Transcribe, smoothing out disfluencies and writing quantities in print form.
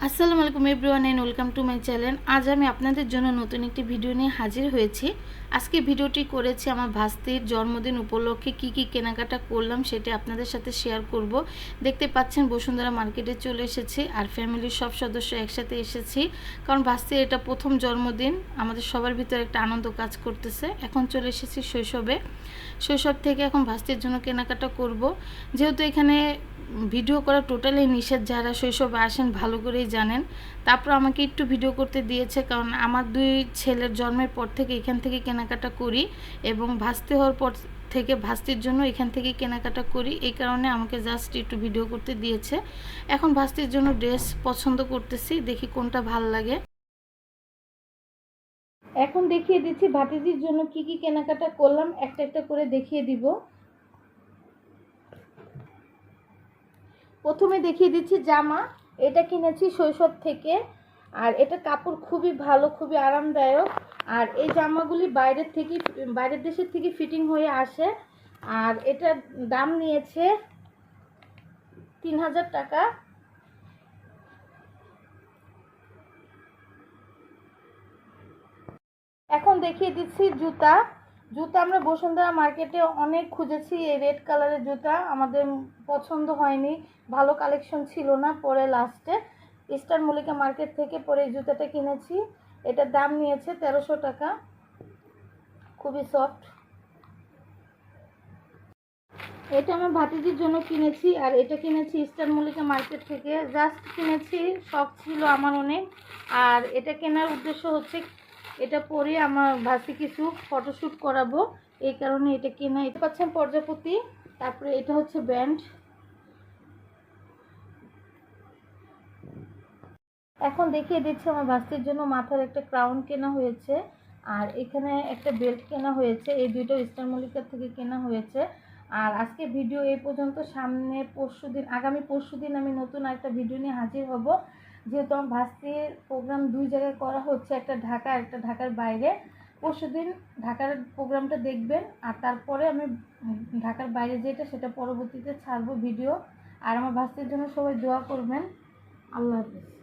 আসসালামু আলাইকুম everyone and welcome to my channel. আজ আমি আপনাদের জন্য নতুন একটি ভিডিও নিয়ে হাজির হয়েছি। আজকে ভিডিওটি করেছি আমার ভাস্তির জন্মদিন উপলক্ষে কি কি কেনাকাটা করলাম সেটা আপনাদের সাথে শেয়ার করব। দেখতে পাচ্ছেন বসুন্ধরা মার্কেটে চলে এসেছি আর ফ্যামিলির সব সদস্য একসাথে এসেছি, কারণ ভাস্তির এটা প্রথম জন্মদিন। আমাদের সবার ভিতরে একটা আনন্দ কাজ করতেছে। এখন চলে এসেছি শৈশব থেকে এখন ভাস্তির জন্য কেনাকাটা করব। যেহেতু এখানে ভিডিও করা টোটালি নিষেধ, যারা শৈশবে আসেন ভালো করেই জানেন। তারপর আমাকে একটু ভিডিও করতে দিয়েছে, কারণ আমার দুই ছেলের জন্মের পর থেকে এখান থেকে কেনাকাটা করি এবং ভাস্তি হওয়ার পর থেকে ভাস্তির জন্য এখান থেকে কেনাকাটা করি। এই কারণে আমাকে জাস্ট একটু ভিডিও করতে দিয়েছে। এখন ভাস্তির জন্য ড্রেস পছন্দ করতেছি, দেখি কোনটা ভাল লাগে। এখন দেখিয়ে দিচ্ছি ভাতিজির জন্য কি কি কেনাকাটা করলাম, একটা একটা করে দেখিয়ে দিব। প্রথমে দেখিয়ে দিচ্ছি জামা। এটা কিনেছি শৈশব থেকে, আর এটা কাপড় খুবই ভালো, খুবই আরামদায়ক। আর এই জামাগুলি বাইরের দেশের থেকে ফিটিং হয়ে আসে। আর এটার দাম নিয়েছে 3000 টাকা। এখন দেখিয়ে দিচ্ছি জুতা। আমরা বসুন্ধরা মার্কেটে অনেক খুঁজেছি, এই রেড কালারের জুতা আমাদের পছন্দ হয়নি, ভালো কালেকশন ছিল না। পরে লাস্টে ইস্টার মল্লিকা মার্কেট থেকে পরে এই জুতাটা কিনেছি। এটার দাম নিয়েছে 1300 টাকা, খুবই সফট। এটা আমার ভাতিজির জন্য কিনেছি, আর এটা কিনেছি ইস্টার মল্লিকা মার্কেট থেকে। জাস্ট কিনেছি, শখ ছিল আমার অনেক। আর এটা কেনার উদ্দেশ্য হচ্ছে এটা পরে আমার ভাসি কিছু ফটোশ্যুট করাবো, এই কারণে এটা কেনা। এটা পাচ্ছেন প্রজাপতি। তারপরে এটা হচ্ছে ব্যান্ড। এখন দেখিয়ে দিচ্ছি আমার ভাস্তির জন্য মাথার একটা ক্রাউন কেনা হয়েছে, আর এখানে একটা বেল্ট কেনা হয়েছে। এই দুইটা ইস্টার মল্লিকা থেকে কেনা হয়েছে। আর আজকে ভিডিও এই পর্যন্ত। আগামী পরশুদিন আমি নতুন একটা ভিডিও নিয়ে হাজির হব। যেহেতু আমার ভাস্তির প্রোগ্রাম দুই জায়গায় করা হচ্ছে, একটা ঢাকা, একটা ঢাকার বাইরে। পরশুদিন ঢাকার প্রোগ্রামটা দেখবেন, আর তারপরে আমি ঢাকার বাইরে যেটা সেটা পরবর্তীতে ছাড়বো ভিডিও। আর আমার ভাস্তির জন্য সবাই দোয়া করবেন। আল্লাহ হাফেজ।